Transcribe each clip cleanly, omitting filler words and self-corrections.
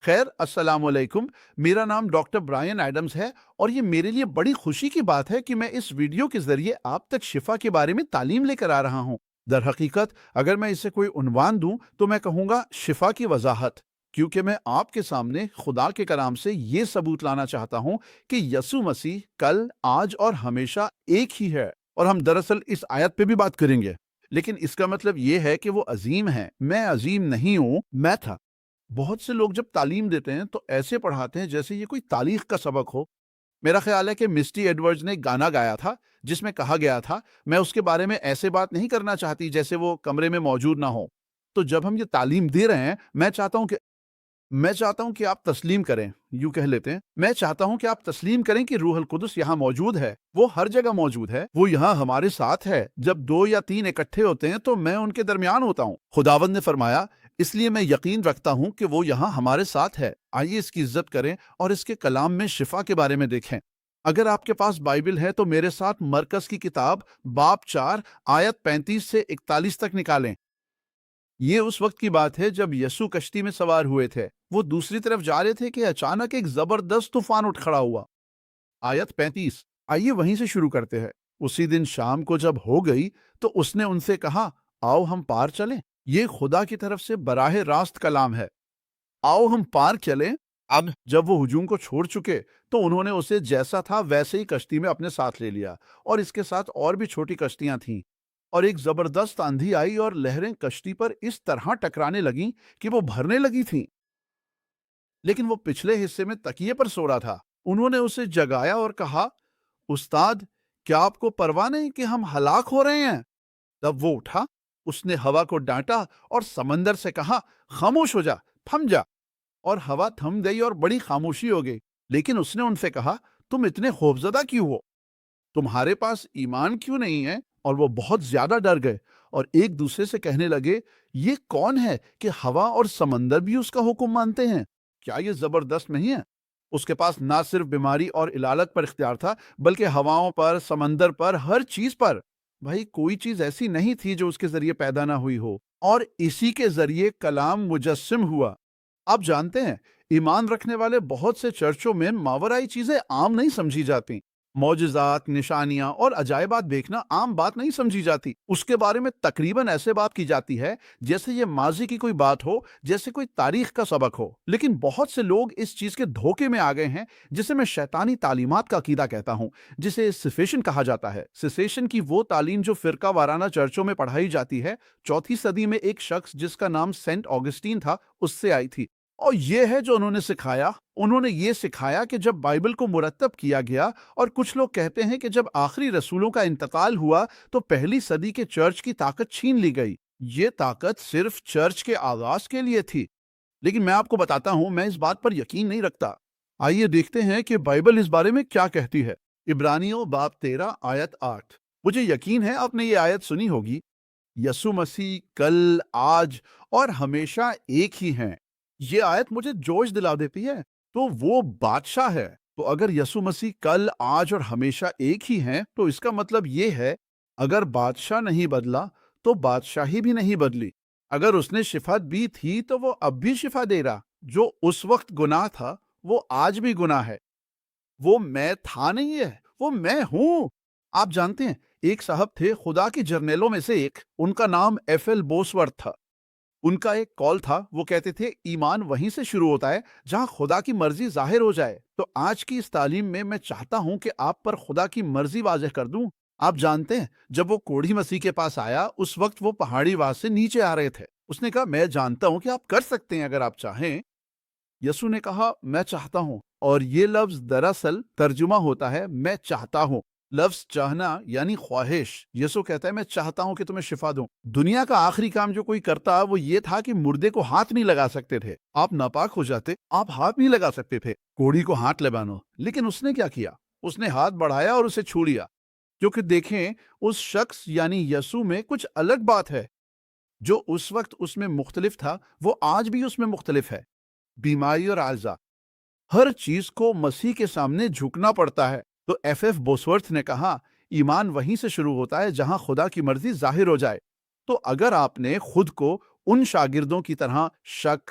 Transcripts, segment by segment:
خیر السلام علیکم، میرا نام ڈاکٹر برائن ایڈمز ہے اور یہ میرے لیے بڑی خوشی کی بات ہے کہ میں اس ویڈیو کے ذریعے آپ تک شفا کے بارے میں تعلیم لے کر آ رہا ہوں۔ در حقیقت اگر میں اسے کوئی عنوان دوں تو میں کہوں گا شفا کی وضاحت، کیونکہ میں آپ کے سامنے خدا کے کلام سے یہ ثبوت لانا چاہتا ہوں کہ یسوع مسیح کل، آج اور ہمیشہ ایک ہی ہے۔ اور ہم دراصل اس آیت پہ بھی بات کریں گے، لیکن اس کا مطلب یہ ہے کہ وہ عظیم ہے، میں عظیم نہیں ہوں، میں تھا۔ بہت سے لوگ جب تعلیم دیتے ہیں تو ایسے پڑھاتے ہیں جیسے یہ کوئی تاریخ کا سبق ہو۔ میرا خیال ہے کہ مسٹی ایڈورڈز نے گانا گایا تھا جس میں کہا گیا تھا، میں اس کے بارے میں ایسے بات نہیں کرنا چاہتی جیسے وہ کمرے میں موجود نہ ہو۔ تو جب ہم یہ تعلیم دے رہے ہیں، میں چاہتا ہوں کہ آپ تسلیم کریں، یوں کہہ لیتے ہیں، میں چاہتا ہوں کہ آپ تسلیم کریں کہ روح القدس یہاں موجود ہے، وہ ہر جگہ موجود ہے، وہ یہاں ہمارے ساتھ ہے۔ جب 2 یا 3 اکٹھے ہوتے ہیں تو میں ان کے درمیان ہوتا ہوں، خداوند نے فرمایا، اس لیے میں یقین رکھتا ہوں کہ وہ یہاں ہمارے ساتھ ہے۔ آئیے اس کی عزت کریں اور اس کے کلام میں شفا کے بارے میں دیکھیں۔ اگر آپ کے پاس بائبل ہے تو میرے ساتھ مرکز کی کتاب باب 4 آیت 35 سے 41 تک نکالیں۔ یہ اس وقت کی بات ہے جب یسوع کشتی میں سوار ہوئے تھے، وہ دوسری طرف جا رہے تھے کہ اچانک ایک زبردست طوفان اٹھ کھڑا ہوا۔ آیت 35، آئیے وہیں سے شروع کرتے ہیں۔ اسی دن شام کو جب ہو گئی تو اس نے ان سے کہا، آؤ ہم پار چلیں۔ یہ خدا کی طرف سے براہ راست کلام ہے، آؤ ہم پار چلیں۔ اب جب وہ ہجوم کو چھوڑ چکے تو انہوں نے اسے جیسا تھا ویسے ہی کشتی میں اپنے ساتھ لے لیا، اور اس کے ساتھ اور بھی چھوٹی کشتیاں تھیں۔ اور ایک زبردست آندھی آئی اور لہریں کشتی پر اس طرح ٹکرانے لگیں کہ وہ بھرنے لگی تھیں، لیکن وہ پچھلے حصے میں تکیے پر سو رہا تھا۔ انہوں نے اسے جگایا اور کہا، استاد، کیا آپ کو پرواہ نہیں کہ ہم ہلاک ہو رہے ہیں؟ تب وہ اٹھا، اس نے ہوا کو ڈانٹا اور سمندر سے کہا، خاموش ہو جا، تھم جا۔ اور ہوا تھم گئی اور بڑی خاموشی ہو گئی۔ لیکن اس نے ان سے کہا، تم اتنے خوفزدہ کیوں ہو؟ تمہارے پاس ایمان کیوں نہیں ہے؟ اور وہ بہت زیادہ ڈر گئے اور ایک دوسرے سے کہنے لگے، یہ کون ہے کہ ہوا اور سمندر بھی اس کا حکم مانتے ہیں؟ کیا یہ زبردست نہیں ہے؟ اس کے پاس نہ صرف بیماری اور علالت پر اختیار تھا، بلکہ ہواؤں پر، سمندر پر، ہر چیز پر۔ بھائی کوئی چیز ایسی نہیں تھی جو اس کے ذریعے پیدا نہ ہوئی ہو، اور اسی کے ذریعے کلام مجسم ہوا۔ آپ جانتے ہیں، ایمان رکھنے والے بہت سے چرچوں میں ماورائی چیزیں عام نہیں سمجھی جاتی۔ معجزات، نشانیاں اور عجائبات دیکھنا عام بات نہیں سمجھی جاتی۔ اس کے بارے میں تقریباً ایسے بات کی جاتی ہے جیسے یہ ماضی کی کوئی بات ہو، جیسے کوئی تاریخ کا سبق ہو۔ لیکن بہت سے لوگ اس چیز کے دھوکے میں آ گئے ہیں جسے میں شیطانی تعلیمات کا عقیدہ کہتا ہوں، جسے سیسیشن کہا جاتا ہے۔ سیسیشن کی وہ تعلیم جو فرقہ وارانہ چرچوں میں پڑھائی جاتی ہے، 4 صدی میں ایک شخص جس کا نام سینٹ آگسٹین تھا، اس سے آئی تھی۔ اور یہ ہے جو انہوں نے سکھایا۔ انہوں نے یہ سکھایا کہ جب بائبل کو مرتب کیا گیا، اور کچھ لوگ کہتے ہیں کہ جب آخری رسولوں کا انتقال ہوا تو پہلی صدی کے چرچ کی طاقت چھین لی گئی۔ یہ طاقت صرف چرچ کے آغاز کے لیے تھی، لیکن میں آپ کو بتاتا ہوں، میں اس بات پر یقین نہیں رکھتا۔ آئیے دیکھتے ہیں کہ بائبل اس بارے میں کیا کہتی ہے۔ عبرانیوں باب 13 آیت 8۔ مجھے یقین ہے آپ نے یہ آیت سنی ہوگی، یسوع مسیح کل، آج اور ہمیشہ ایک ہی ہیں۔ یہ آیت مجھے جوش دلا دیتی ہے۔ تو وہ بادشاہ ہے۔ تو اگر یسوع مسیح کل، آج اور ہمیشہ ایک ہی ہیں تو اس کا مطلب یہ ہے، اگر بادشاہ نہیں بدلا تو بادشاہی بھی نہیں بدلی۔ اگر اس نے شفا دی تھی تو وہ اب بھی شفا دے رہا۔ جو اس وقت گناہ تھا وہ آج بھی گناہ ہے۔ وہ میں تھا نہیں ہے، وہ میں ہوں۔ آپ جانتے ہیں، ایک صاحب تھے، خدا کے جرنیلوں میں سے ایک، ان کا نام ایف ایل بوسورتھ تھا۔ ان کا ایک کال تھا، وہ کہتے تھے، ایمان وہیں سے شروع ہوتا ہے جہاں خدا کی مرضی ظاہر ہو جائے۔ تو آج کی اس تعلیم میں چاہتا ہوں کہ آپ پر خدا کی مرضی واضح کر دوں۔ آپ جانتے ہیں، جب وہ کوڑھی مسیح کے پاس آیا، اس وقت وہ پہاڑی واس سے نیچے آ رہے تھے۔ اس نے کہا، میں جانتا ہوں کہ آپ کر سکتے ہیں اگر آپ چاہیں۔ یسوع نے کہا، میں چاہتا ہوں، اور یہ لفظ دراصل ترجمہ ہوتا ہے میں چاہتا ہوں۔ لفظ چاہنا یعنی خواہش۔ یسوع کہتا ہے، میں چاہتا ہوں کہ تمہیں شفا دوں۔ دنیا کا آخری کام جو کوئی کرتا وہ یہ تھا کہ مردے کو ہاتھ نہیں لگا سکتے تھے۔ آپ ناپاک ہو جاتے، آپ ہاتھ نہیں لگا سکتے تھے، کوڑھی کو ہاتھ لگانو۔ لیکن اس نے کیا کیا؟ اس نے ہاتھ بڑھایا اور اسے چھو لیا۔ کیونکہ دیکھیں، اس شخص یعنی یسوع میں کچھ الگ بات ہے۔ جو اس وقت اس میں مختلف تھا وہ آج بھی اس میں مختلف ہے۔ بیماری اور عارضہ، ہر چیز کو مسیح کے سامنے جھکنا پڑتا ہے۔ تو ایف بوسورتھ نے کہا، ایمان وہیں سے شروع ہوتا ہے جہاں خدا کی مرضی ظاہر ہو جائے۔ تو اگر آپ نے خود کو ان شاگردوں کی طرح شک،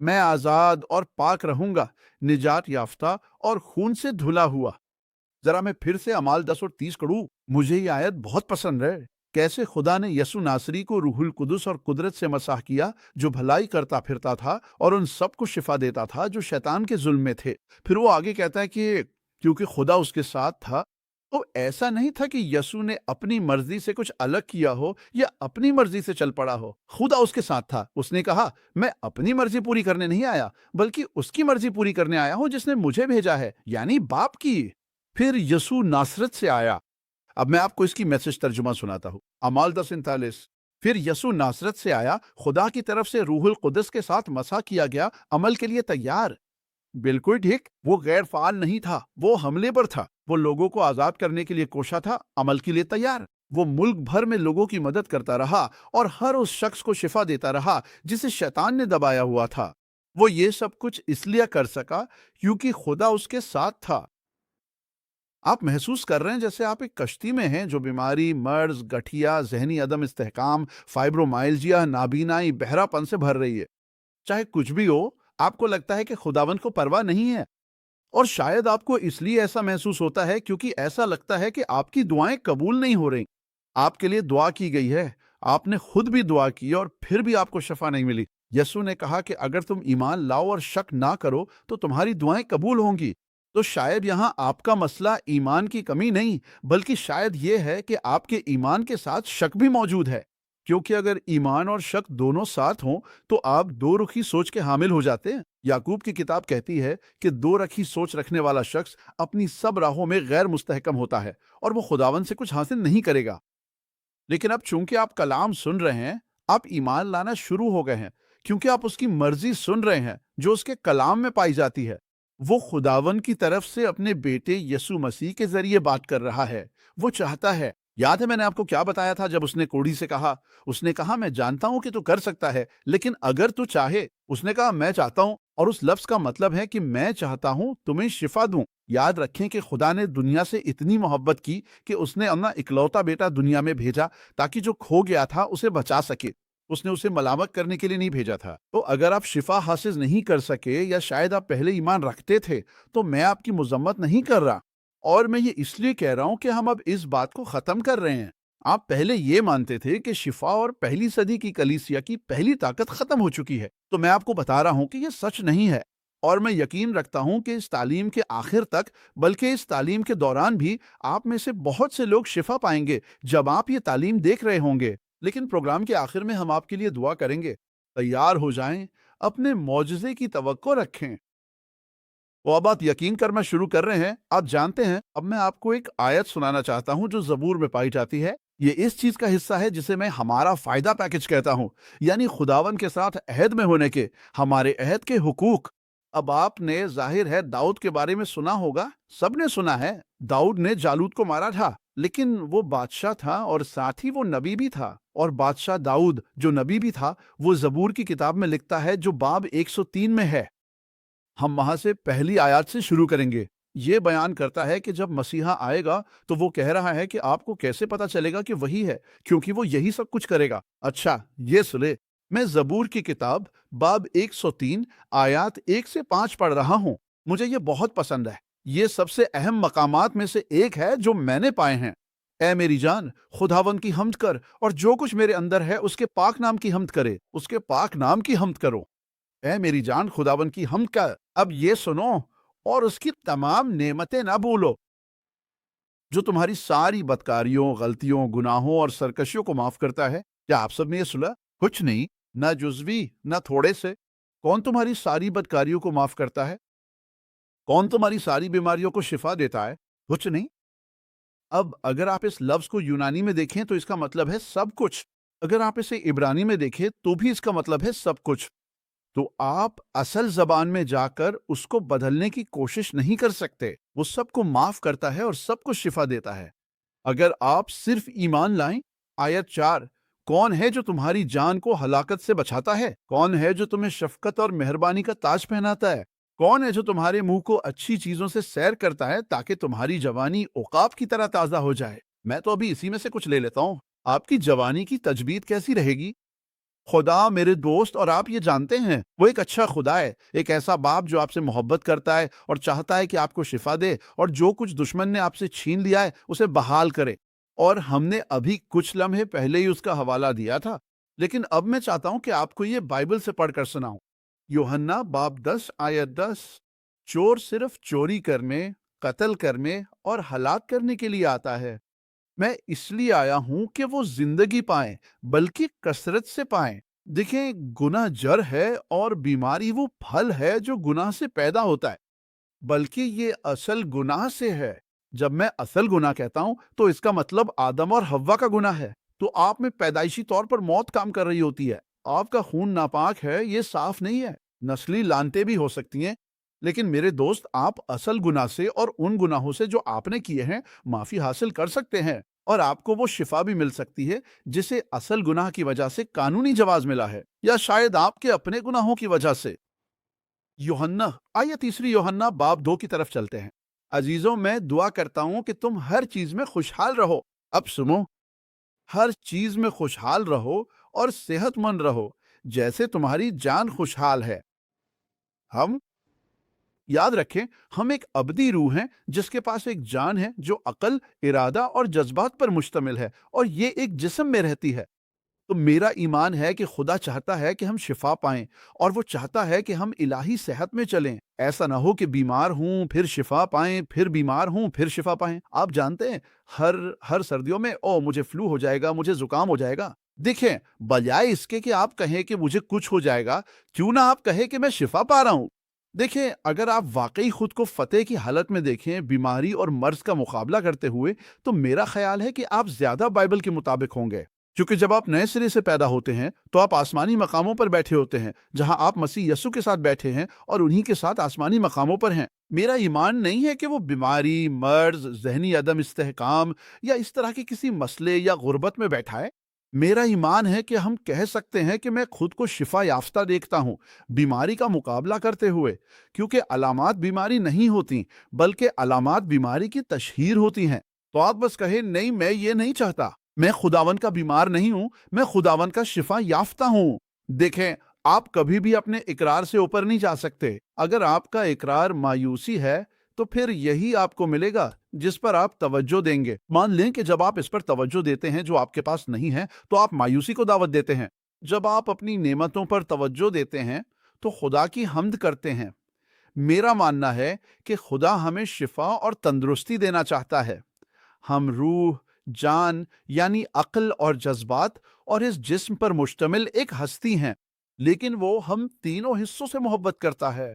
میں آزاد اور پاک رہوں گا، نجات یافتہ اور خون سے دھلا ہوا۔ ذرا میں پھر سے اعمال 10 اور 30 پڑھوں۔ مجھے یہ آیت بہت پسند ہے۔ کیسے خدا نے یسوع ناصری کو روح القدس اور قدرت سے مسح کیا، جو بھلائی کرتا پھرتا تھا اور ان سب کو شفا دیتا تھا جو شیطان کے ظلم میں تھے۔ پھر وہ آگے کہتا ہے کہ کیونکہ خدا اس کے ساتھ تھا، تو ایسا نہیں تھا کہ یسوع نے اپنی مرضی سے کچھ الگ کیا ہو یا اپنی مرضی سے چل پڑا ہو۔ خدا اس کے ساتھ تھا۔ اس نے کہا، میں اپنی مرضی پوری کرنے نہیں آیا، بلکہ اس کی مرضی پوری کرنے آیا ہوں جس نے مجھے بھیجا ہے، یعنی باپ کی۔ پھر یسوع ناصرت سے آیا۔ اب میں آپ کو اس کی میسج ترجمہ سناتا ہوں۔ اعمال 10:39۔ پھر یسوع ناصرت سے آیا، خدا کی طرف سے روح القدس کے ساتھ مسح کیا گیا، عمل کے لیے تیار۔ بالکل ٹھیک، وہ غیر فعال نہیں تھا، وہ حملے پر تھا۔ وہ لوگوں کو آزاد کرنے کے لیے کوشاں تھا، عمل کے لیے تیار۔ وہ ملک بھر میں لوگوں کی مدد کرتا رہا اور ہر اس شخص کو شفا دیتا رہا جسے شیطان نے دبایا ہوا تھا۔ وہ یہ سب کچھ اس لیے کر سکا کیونکہ خدا اس کے ساتھ تھا۔ آپ محسوس کر رہے ہیں جیسے آپ ایک کشتی میں ہیں جو بیماری، مرض، گٹھیا، ذہنی عدم استحکام، فائبرومائلجیا، نابینائی، بہرا پن سے بھر رہی ہے۔ چاہے کچھ بھی ہو، آپ کو لگتا ہے کہ خداوند کو پرواہ نہیں ہے، اور شاید آپ کو اس لیے ایسا محسوس ہوتا ہے کیونکہ ایسا لگتا ہے کہ آپ کی دعائیں قبول نہیں ہو رہی۔ آپ کے لیے دعا کی گئی ہے، آپ نے خود بھی دعا کی اور پھر بھی آپ کو شفا نہیں ملی۔ یسوع نے کہا کہ اگر تم ایمان لاؤ اور شک نہ کرو تو تمہاری دعائیں قبول ہوں گی۔ تو شاید یہاں آپ کا مسئلہ ایمان کی کمی نہیں، بلکہ شاید یہ ہے کہ آپ کے ایمان کے ساتھ شک بھی موجود ہے، کیونکہ اگر ایمان اور شک دونوں ساتھ ہوں تو آپ دو رخی سوچ کے حامل ہو جاتے ہیں۔ یعقوب کی کتاب کہتی ہے کہ دو رخی سوچ رکھنے والا شخص اپنی سب راہوں میں غیر مستحکم ہوتا ہے اور وہ خداوند سے کچھ حاصل نہیں کرے گا۔ لیکن اب چونکہ آپ کلام سن رہے ہیں، آپ ایمان لانا شروع ہو گئے ہیں، کیونکہ آپ اس کی مرضی سن رہے ہیں جو اس کے کلام میں پائی جاتی ہے۔ وہ خداوند کی طرف سے اپنے بیٹے یسوع مسیح کے ذریعے بات کر رہا ہے۔ وہ چاہتا ہے، یاد ہے میں نے آپ کو کیا بتایا تھا جب اس نے کوڑی سے کہا، اس نے کہا میں جانتا ہوں کہ تو کر سکتا ہے، لیکن اگر تو چاہے، اس نے کہا میں چاہتا ہوں، اور اس لفظ کا مطلب ہے کہ میں چاہتا ہوں تمہیں شفا دوں۔ یاد رکھیں کہ خدا نے دنیا سے اتنی محبت کی کہ اس نے اپنا اکلوتا بیٹا دنیا میں بھیجا تاکہ جو کھو گیا تھا اسے بچا سکے۔ اس نے اسے ملامت کرنے کے لیے نہیں بھیجا تھا۔ تو اگر آپ شفا حاصل نہیں کر سکے یا شاید آپ پہلے ایمان رکھتے تھے تو میں آپ کی مذمت نہیں کر رہا، اور میں یہ اس لیے کہہ رہا ہوں کہ ہم اب اس بات کو ختم کر رہے ہیں۔ آپ پہلے یہ مانتے تھے کہ شفا اور پہلی صدی کی کلیسیا کی پہلی طاقت ختم ہو چکی ہے، تو میں آپ کو بتا رہا ہوں کہ یہ سچ نہیں ہے، اور میں یقین رکھتا ہوں کہ اس تعلیم کے آخر تک، بلکہ اس تعلیم کے دوران بھی، آپ میں سے بہت سے لوگ شفا پائیں گے جب آپ یہ تعلیم دیکھ رہے ہوں گے۔ لیکن پروگرام کے آخر میں ہم آپ کے لیے دعا کریں گے۔ تیار ہو جائیں، اپنے معجزے کی توقع رکھیں۔ وہ اب آپ یقین کرنا شروع کر رہے ہیں۔ آپ جانتے ہیں، اب میں آپ کو ایک آیت سنانا چاہتا ہوں جو زبور میں پائی جاتی ہے۔ یہ اس چیز کا حصہ ہے جسے میں ہمارا فائدہ پیکج کہتا ہوں، یعنی خداون کے ساتھ عہد میں ہونے کے، ہمارے عہد کے حقوق۔ اب آپ نے ظاہر ہے داؤد کے بارے میں سنا ہوگا، سب نے سنا ہے۔ داؤد نے جالوت کو مارا تھا، لیکن وہ بادشاہ تھا اور ساتھ ہی وہ نبی بھی تھا، اور بادشاہ داؤد جو نبی بھی تھا، وہ زبور کی کتاب میں لکھتا ہے جو باب 103 میں ہے۔ ہم وہاں سے پہلی آیات سے شروع کریں گے۔ یہ بیان کرتا ہے کہ جب مسیحا آئے گا تو وہ کہہ رہا ہے کہ آپ کو کیسے پتا چلے گا کہ وہی ہے، کیونکہ وہ یہی سب کچھ کرے گا۔ اچھا، یہ سلے، میں زبور کی کتاب باب 103 آیات 1 سے 5 پڑھ رہا ہوں۔ مجھے یہ بہت پسند ہے۔ یہ سب سے اہم مقامات میں سے ایک ہے جو میں نے پائے ہیں۔ اے میری جان، خداون کی حمد کر، اور جو کچھ میرے اندر ہے اس کے پاک نام کی حمد کرے، اس کے پاک نام کی حمد کرو۔ اے میری جان، خداون کی حمد کر۔ اب یہ سنو اور اس کی تمام نعمتیں نہ بھولو، جو تمہاری ساری بدکاریوں، غلطیوں، گناہوں اور سرکشیوں کو معاف کرتا ہے۔ کیا آپ سب نے یہ سنا؟ کچھ نہیں، نہ جزوی نہ تھوڑے سے۔ کون تمہاری ساری بدکاریوں کو معاف کرتا ہے؟ کون تمہاری ساری بیماریوں کو شفا دیتا ہے؟ کچھ نہیں۔ اب اگر آپ اس لفظ کو یونانی میں دیکھیں تو اس کا مطلب ہے سب کچھ۔ اگر آپ اسے عبرانی میں دیکھیں تو بھی اس کا مطلب ہے سب کچھ۔ تو آپ اصل زبان میں جا کر اس کو بدلنے کی کوشش نہیں کر سکتے۔ وہ سب کو معاف کرتا ہے اور سب کو شفا دیتا ہے اگر آپ صرف ایمان لائیں۔ آیت 4، کون ہے جو تمہاری جان کو ہلاکت سے بچاتا ہے؟ کون ہے جو تمہیں شفقت اور مہربانی کا تاج پہناتا ہے؟ کون ہے جو تمہارے منہ کو اچھی چیزوں سے سیر کرتا ہے تاکہ تمہاری جوانی عقاب کی طرح تازہ ہو جائے؟ میں تو ابھی اسی میں سے کچھ لے لیتا ہوں۔ آپ کی جوانی کی تجدید کیسی رہے گی؟ خدا میرے دوست، اور آپ یہ جانتے ہیں، وہ ایک اچھا خدا ہے، ایک ایسا باپ جو آپ سے محبت کرتا ہے اور چاہتا ہے کہ آپ کو شفا دے اور جو کچھ دشمن نے آپ سے چھین لیا ہے اسے بحال کرے۔ اور ہم نے ابھی کچھ لمحے پہلے ہی اس کا حوالہ دیا تھا، لیکن اب میں چاہتا ہوں کہ آپ کو یہ بائبل سے پڑھ کر سناؤں۔ یوحنا باب 10 آیت 10: چور صرف چوری کرنے، قتل کرنے اور ہلاک کرنے کے لیے آتا ہے، میں اس لیے آیا ہوں کہ وہ زندگی پائیں، بلکہ کثرت سے پائیں۔ دیکھیں، گناہ جڑ ہے اور بیماری وہ پھل ہے جو گناہ سے پیدا ہوتا ہے، بلکہ یہ اصل گناہ سے ہے۔ جب میں اصل گناہ کہتا ہوں تو اس کا مطلب آدم اور حوا کا گناہ ہے۔ تو آپ میں پیدائشی طور پر موت کام کر رہی ہوتی ہے، آپ کا خون ناپاک ہے، یہ صاف نہیں ہے، نسلی لانتیں بھی ہو سکتی ہیں۔ لیکن میرے دوست، آپ اصل گناہ سے اور ان گناہوں سے جو آپ نے کیے ہیں معافی حاصل کر سکتے ہیں، اور آپ کو وہ شفا بھی مل سکتی ہے جسے اصل گناہ کی وجہ سے قانونی جواز ملا ہے، یا شاید آپ کے اپنے گناہوں کی وجہ سے۔ یوحنا آئیے تیسری یوحنا باب 2 کی طرف چلتے ہیں۔ عزیزوں، میں دعا کرتا ہوں کہ تم ہر چیز میں خوشحال رہو۔ اب سنو، ہر چیز میں خوشحال رہو اور صحت مند رہو، جیسے تمہاری جان خوشحال ہے۔ ہم یاد رکھیں، ہم ایک ابدی روح ہیں جس کے پاس ایک جان ہے جو عقل، ارادہ اور جذبات پر مشتمل ہے، اور یہ ایک جسم میں رہتی ہے۔ تو میرا ایمان ہے کہ خدا چاہتا ہے کہ ہم شفا پائیں، اور وہ چاہتا ہے کہ ہم الہی صحت میں چلیں۔ ایسا نہ ہو کہ بیمار ہوں پھر شفا پائیں، پھر بیمار ہوں پھر شفا پائیں۔ آپ جانتے ہیں، ہر سردیوں میں مجھے فلو ہو جائے گا، مجھے زکام ہو جائے گا۔ دیکھیں، بجائے اس کے کہ آپ کہیں کہ مجھے کچھ ہو جائے گا، کیوں نہ آپ کہیں کہ میں شفا پا رہا ہوں۔ دیکھیں، اگر آپ واقعی خود کو فتح کی حالت میں دیکھیں، بیماری اور مرض کا مقابلہ کرتے ہوئے، تو میرا خیال ہے کہ آپ زیادہ بائبل کے مطابق ہوں گے۔ کیونکہ جب آپ نئے سرے سے پیدا ہوتے ہیں تو آپ آسمانی مقاموں پر بیٹھے ہوتے ہیں، جہاں آپ مسیح یسوع کے ساتھ بیٹھے ہیں اور انہی کے ساتھ آسمانی مقاموں پر ہیں۔ میرا ایمان نہیں ہے کہ وہ بیماری، مرض، ذہنی عدم استحکام یا اس طرح کے کسی مسئلے یا غربت میں بیٹھا ہے۔ میرا ایمان ہے کہ ہم کہہ سکتے ہیں کہ میں خود کو شفا یافتہ دیکھتا ہوں بیماری کا مقابلہ کرتے ہوئے، کیونکہ علامات بیماری نہیں ہوتی، بلکہ علامات بیماری کی تشہیر ہوتی ہیں۔ تو آپ بس کہیں، نہیں، میں یہ نہیں چاہتا، میں خداون کا بیمار نہیں ہوں، میں خداون کا شفا یافتہ ہوں۔ دیکھیں، آپ کبھی بھی اپنے اقرار سے اوپر نہیں جا سکتے۔ اگر آپ کا اقرار مایوسی ہے تو پھر یہی آپ کو ملے گا جس پر آپ توجہ دیں گے۔ مان لیں کہ جب آپ اس پر توجہ دیتے ہیں جو آپ کے پاس نہیں ہے تو آپ مایوسی کو دعوت دیتے ہیں۔ جب آپ اپنی نعمتوں پر توجہ دیتے ہیں تو خدا کی حمد کرتے ہیں۔ میرا ماننا ہے کہ خدا ہمیں شفا اور تندرستی دینا چاہتا ہے۔ ہم روح، جان یعنی عقل اور جذبات اور اس جسم پر مشتمل ایک ہستی ہیں، لیکن وہ ہم تینوں حصوں سے محبت کرتا ہے۔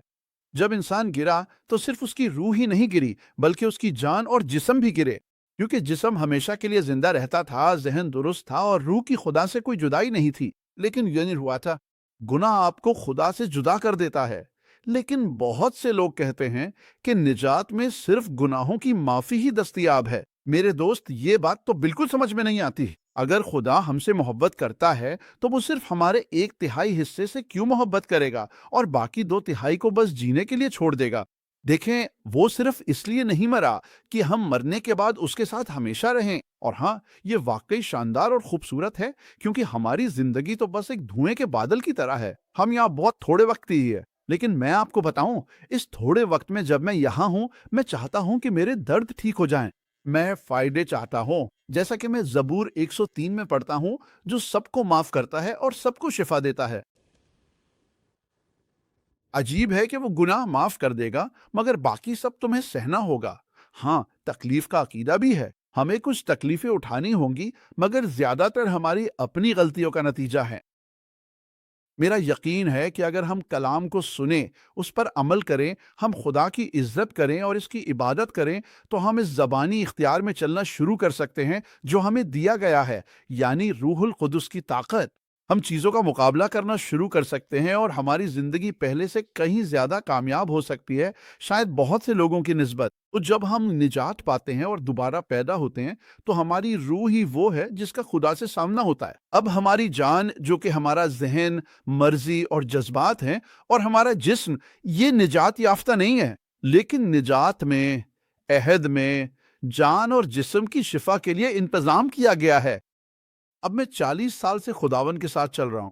جب انسان گرا تو صرف اس کی روح ہی نہیں گری، بلکہ اس کی جان اور جسم بھی گرے، کیونکہ جسم ہمیشہ کے لیے زندہ رہتا تھا، ذہن درست تھا اور روح کی خدا سے کوئی جدائی نہیں تھی۔ لیکن یہ نہیں ہوا تھا۔ گناہ آپ کو خدا سے جدا کر دیتا ہے۔ لیکن بہت سے لوگ کہتے ہیں کہ نجات میں صرف گناہوں کی معافی ہی دستیاب ہے۔ میرے دوست، یہ بات تو بالکل سمجھ میں نہیں آتی۔ اگر خدا ہم سے محبت کرتا ہے تو وہ صرف ہمارے 1/3 حصے سے کیوں محبت کرے گا اور باقی 2/3 کو بس جینے کے لیے چھوڑ دے گا؟ دیکھیں، وہ صرف اس لیے نہیں مرا کہ ہم مرنے کے بعد اس کے ساتھ ہمیشہ رہیں۔ اور ہاں، یہ واقعی شاندار اور خوبصورت ہے، کیونکہ ہماری زندگی تو بس ایک دھوئیں کے بادل کی طرح ہے۔ ہم یہاں بہت تھوڑے وقت ہی ہے، لیکن میں آپ کو بتاؤں، اس تھوڑے وقت میں جب میں یہاں ہوں، میں چاہتا ہوں کہ میرے درد ٹھیک ہو جائیں۔ میں فائدے چاہتا ہوں، جیسا کہ میں زبور 103 میں پڑھتا ہوں، جو سب کو معاف کرتا ہے اور سب کو شفا دیتا ہے۔ عجیب ہے کہ وہ گناہ معاف کر دے گا، مگر باقی سب تمہیں سہنا ہوگا۔ ہاں، تکلیف کا عقیدہ بھی ہے، ہمیں کچھ تکلیفیں اٹھانی ہوں گی، مگر زیادہ تر ہماری اپنی غلطیوں کا نتیجہ ہے۔ میرا یقین ہے کہ اگر ہم کلام کو سنیں، اس پر عمل کریں، ہم خدا کی عزت کریں اور اس کی عبادت کریں، تو ہم اس زبانی اختیار میں چلنا شروع کر سکتے ہیں جو ہمیں دیا گیا ہے، یعنی روح القدس کی طاقت۔ ہم چیزوں کا مقابلہ کرنا شروع کر سکتے ہیں اور ہماری زندگی پہلے سے کہیں زیادہ کامیاب ہو سکتی ہے، شاید بہت سے لوگوں کی نسبت۔ تو جب ہم نجات پاتے ہیں اور دوبارہ پیدا ہوتے ہیں تو ہماری روح ہی وہ ہے جس کا خدا سے سامنا ہوتا ہے۔ اب ہماری جان، جو کہ ہمارا ذہن، مرضی اور جذبات ہیں، اور ہمارا جسم، یہ نجات یافتہ نہیں ہے، لیکن نجات میں، عہد میں، جان اور جسم کی شفا کے لیے انتظام کیا گیا ہے۔ اب میں 40 سال سے خداون کے ساتھ چل رہا ہوں،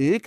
1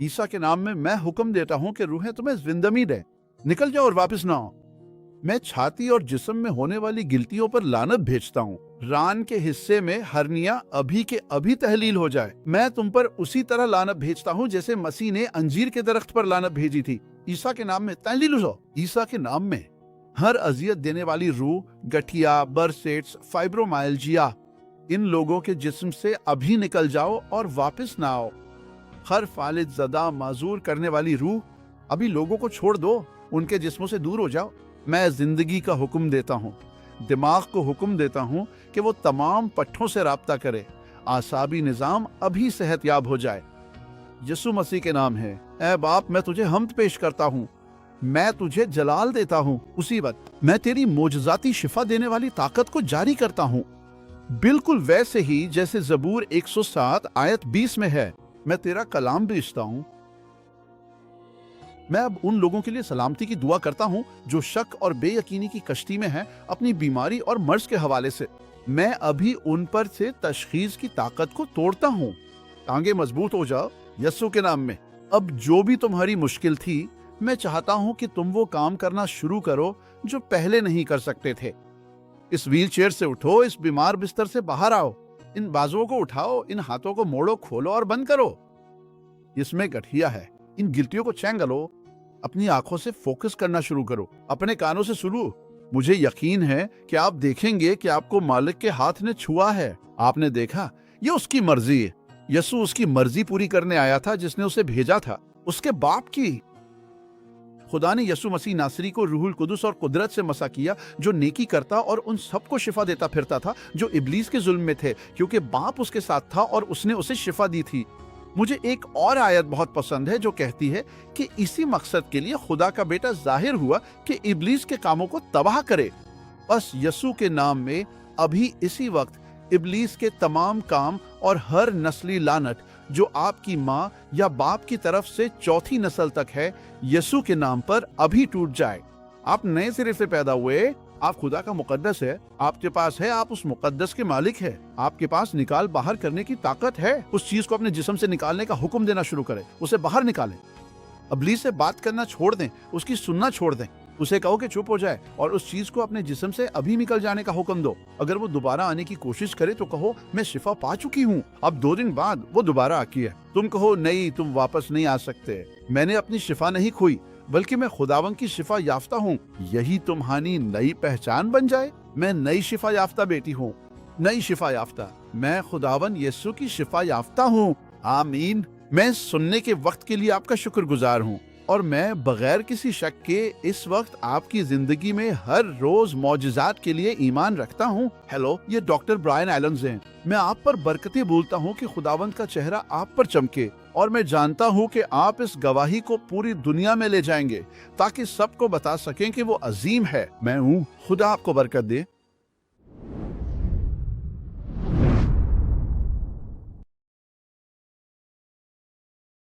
عیسیٰ کے نام میں حکم دیتا ہوں کہ روحیں تمہیں زندگی دیں، نکل جاؤ اور واپس نہ آؤ۔ میں چھاتی اور جسم میں ہونے والی گلتیوں پر لعنت بھیجتا ہوں۔ ران کے حصے میں ہرنیا ابھی کے ابھی تحلیل ہو جائے۔ میں تم پر اسی طرح لعنت بھیجتا ہوں جیسے مسیح نے انجیر کے درخت پر لعنت بھیجی تھی۔ عیسیٰ کے نام میں تحلیل ہو۔ عیسیٰ کے نام میں ہر اذیت دینے والی روح، گٹھیا، برسٹس، فائبرومائلجیا، ان لوگوں کے جسم سے ابھی نکل جاؤ اور واپس نہ آؤ۔ ہر فالج زدہ معذور کرنے والی روح، ابھی لوگوں کو چھوڑ دو، ان کے جسموں سے دور ہو جاؤ۔ میں زندگی کا حکم دیتا ہوں، دماغ کو حکم دیتا ہوں کہ وہ تمام پٹھوں سے رابطہ کرے، اعصابی نظام ابھی صحت یاب ہو جائے۔ یسوع مسیح کے نام ہے۔ اے باپ، میں تجھے حمد پیش کرتا ہوں، میں تجھے جلال دیتا ہوں۔ اسی وقت میں تیری معجزاتی شفا دینے والی طاقت کو جاری کرتا ہوں، بالکل ویسے ہی جیسے زبور 107 آیت 20 میں ہے۔ میں تیرا کلام بھیجتا ہوں۔ میں اب ان لوگوں کے لیے سلامتی کی دعا کرتا ہوں جو شک اور بے یقینی کی کشتی میں ہیں اپنی بیماری اور مرض کے حوالے سے۔ میں ابھی ان پر سے تشخیص کی طاقت کو توڑتا ہوں۔ ٹانگیں مضبوط ہو جاؤ یسوع کے نام میں۔ اب جو بھی تمہاری مشکل تھی، میں چاہتا ہوں کہ تم وہ کام کرنا شروع کرو جو پہلے نہیں کر سکتے تھے۔ اس ویل چیئر سے اٹھو، اس بیمار بستر سے باہر آؤ، ان بازوؤں کو اٹھاؤ، ان ہاتھوں کو موڑو، کھولو اور بند کرو۔ اس میں گٹھیا ہے، ان گلٹیوں کو چینگلو۔ اپنی آنکھوں سے فوکس کرنا شروع کرو، اپنے کانوں سے سنو۔ مجھے یقین ہے کہ آپ دیکھیں گے کہ آپ کو مالک کے ہاتھ نے چھوا ہے۔ آپ نے دیکھا، یہ اس کی مرضی ہے۔ یسوع اس کی مرضی پوری کرنے آیا تھا جس نے اسے بھیجا تھا، اس کے باپ کی۔ خدا نے یسوع مسیح ناصری کو روح القدس اور قدرت سے مسا کیا، جو نیکی کرتا اور ان سب کو شفا دیتا پھرتا تھا جو ابلیس کے ظلم میں تھے، کیونکہ باپ اس کے ساتھ تھا اور اس نے اسے شفا دی تھی۔ مجھے ایک اور آیت بہت پسند ہے جو کہتی ہے کہ اسی مقصد کے لیے خدا کا بیٹا ظاہر ہوا کہ ابلیس کے کاموں کو تباہ کرے۔ بس یسوع کے نام میں ابھی اسی وقت ابلیس کے تمام کام اور ہر نسلی لعنت جو آپ کی ماں یا باپ کی طرف سے چوتھی نسل تک ہے، یسوع کے نام پر ابھی ٹوٹ جائے۔ آپ نئے سرے سے پیدا ہوئے، آپ خدا کا مقدس ہے، آپ کے پاس ہے، آپ اس مقدس کے مالک ہے۔ آپ کے پاس نکال باہر کرنے کی طاقت ہے۔ اس چیز کو اپنے جسم سے نکالنے کا حکم دینا شروع کریں، اسے باہر نکالیں۔ ابلیس سے بات کرنا چھوڑ دیں، اس کی سننا چھوڑ دیں، اسے کہو کہ چپ ہو جائے اور اس چیز کو اپنے جسم سے ابھی نکل جانے کا حکم دو۔ اگر وہ دوبارہ آنے کی کوشش کرے تو کہو میں شفا پا چکی ہوں۔ اب 2 دن بعد وہ دوبارہ آتی ہے، تم کہو نہیں، تم واپس نہیں آ سکتے، میں نے اپنی شفا نہیں کھوئی بلکہ میں خداوند کی شفا یافتہ ہوں۔ یہی تمہاری نئی پہچان بن جائے۔ میں نئی شفا یافتہ بیٹی ہوں، نئی شفا یافتہ، میں خداوند یسوع کی شفا یافتہ ہوں۔ آمین۔ میں سننے کے وقت کے لیے آپ کا شکر گزار ہوں، اور میں بغیر کسی شک کے اس وقت آپ کی زندگی میں ہر روز معجزات کے لیے ایمان رکھتا ہوں۔ ہیلو، یہ ڈاکٹر برائن ایلنز ہیں۔ میں آپ پر برکتیں بولتا ہوں کہ خداوند کا چہرہ آپ پر چمکے، اور میں جانتا ہوں کہ آپ اس گواہی کو پوری دنیا میں لے جائیں گے تاکہ سب کو بتا سکیں کہ وہ عظیم ہے۔ میں ہوں۔ خدا آپ کو برکت دے۔